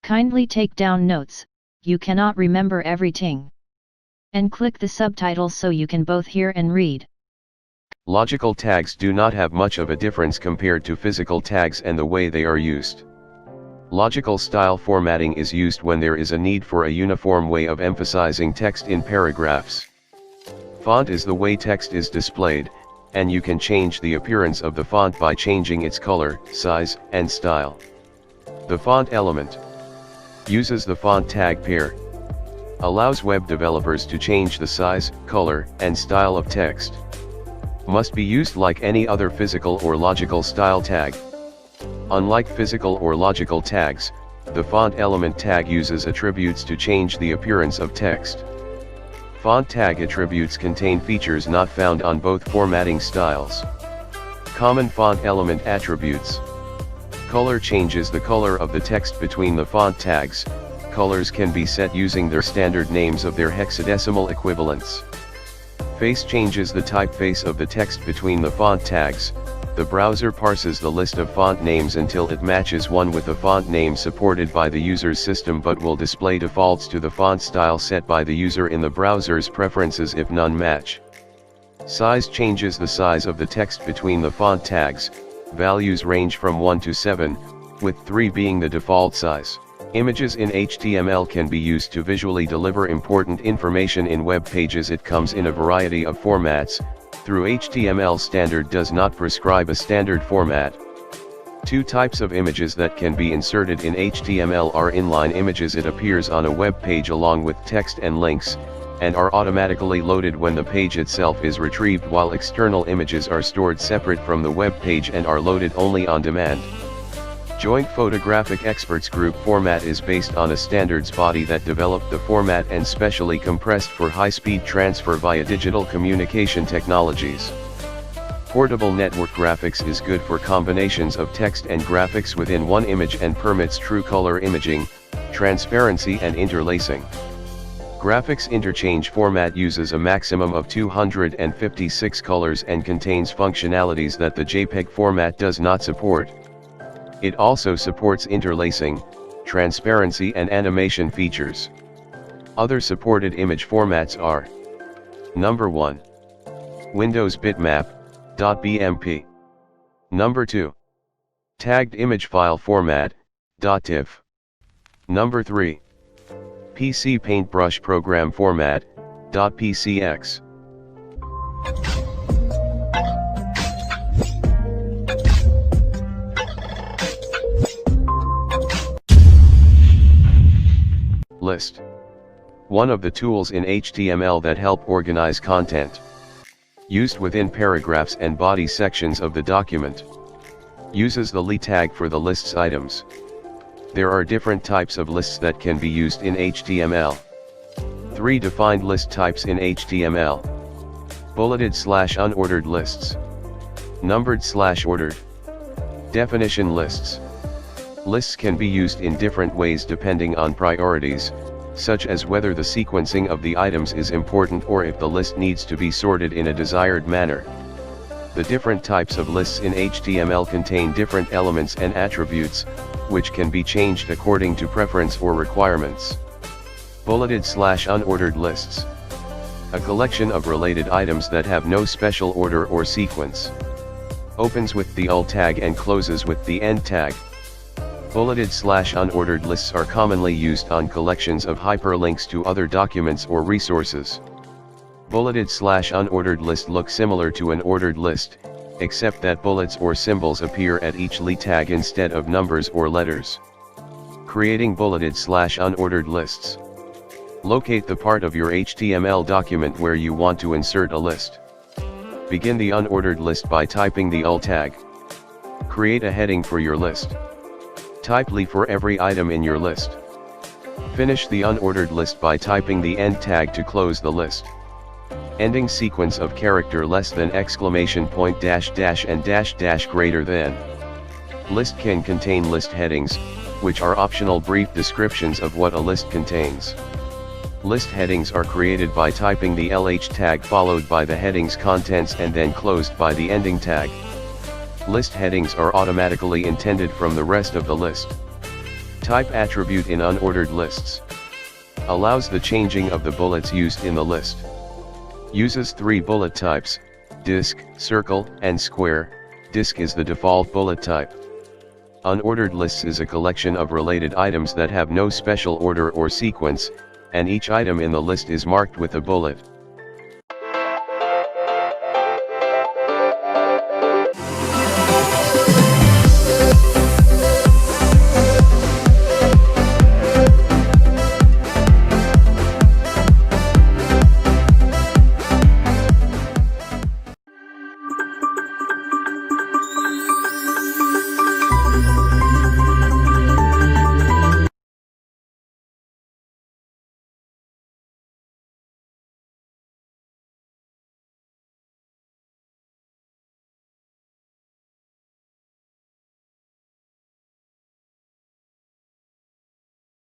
Kindly take down notes, you cannot remember everything. And click the subtitles so you can both hear and read. Logical tags do not have much of a difference compared to physical tags and the way they are used. Logical style formatting is used when there is a need for a uniform way of emphasizing text in paragraphs. Font is the way text is displayed, and you can change the appearance of the font by changing its color, size, and style. The font element uses the font tag pair. Allows web developers to change the size, color, and style of text. Must be used like any other physical or logical style tag. Unlike physical or logical tags, the font element tag uses attributes to change the appearance of text. Font tag attributes contain features not found on both formatting styles. Common font element attributes. Color changes the color of the text between the font tags. Colors can be set using their standard names of their hexadecimal equivalents. Face changes the typeface of the text between the font tags. The browser parses the list of font names until it matches one with the font name supported by the user's system, but will display defaults to the font style set by the user in the browser's preferences if none match. Size changes the size of the text between the font tags. Values range from 1 to 7, with 3 being the default size. Images in HTML can be used to visually deliver important information in web pages. It comes in a variety of formats. Through HTML standard does not prescribe a standard format. Two types of images that can be inserted in HTML are inline images. It appears on a web page along with text and links, and are automatically loaded when the page itself is retrieved, while external images are stored separate from the web page and are loaded only on demand. Joint Photographic Experts Group format is based on a standards body that developed the format and specially compressed for high-speed transfer via digital communication technologies. Portable network graphics is good for combinations of text and graphics within one image and permits true color imaging, transparency and interlacing. Graphics interchange format uses a maximum of 256 colors and contains functionalities that the JPEG format does not support. It also supports interlacing, transparency and animation features. Other supported image formats are: Number 1. Windows Bitmap.bmp. Number 2. Tagged image file format, .tiff. Number 3. PC Paintbrush program format, .pcx. List. One of the tools in HTML that help organize content. Used within paragraphs and body sections of the document. Uses the li tag for the lists items. There are different types of lists that can be used in HTML. 3 defined list types in HTML. Bulleted/unordered lists. Numbered/ordered. Definition lists. Lists can be used in different ways depending on priorities, such as whether the sequencing of the items is important or if the list needs to be sorted in a desired manner. The different types of lists in HTML contain different elements and attributes, which can be changed according to preference or requirements. Bulleted/unordered lists. A collection of related items that have no special order or sequence. Opens with the ul tag and closes with the end tag. Bulleted/unordered lists are commonly used on collections of hyperlinks to other documents or resources. Bulleted/unordered list look similar to an ordered list, except that bullets or symbols appear at each li tag instead of numbers or letters. Creating bulleted/unordered lists. Locate the part of your HTML document where you want to insert a list. Begin the unordered list by typing the ul tag. Create a heading for your list. Type li for every item in your list. Finish the unordered list by typing the end tag to close the list. Ending sequence of character less than exclamation point dash dash and dash dash greater than. List can contain list headings, which are optional brief descriptions of what a list contains. List headings are created by typing the LH tag followed by the heading's contents and then closed by the ending tag. List headings are automatically intended from the rest of the list. Type attribute in unordered lists. Allows the changing of the bullets used in the list. Uses 3 bullet types, disk, circle, and square. Disk is the default bullet type. Unordered lists is a collection of related items that have no special order or sequence, and each item in the list is marked with a bullet.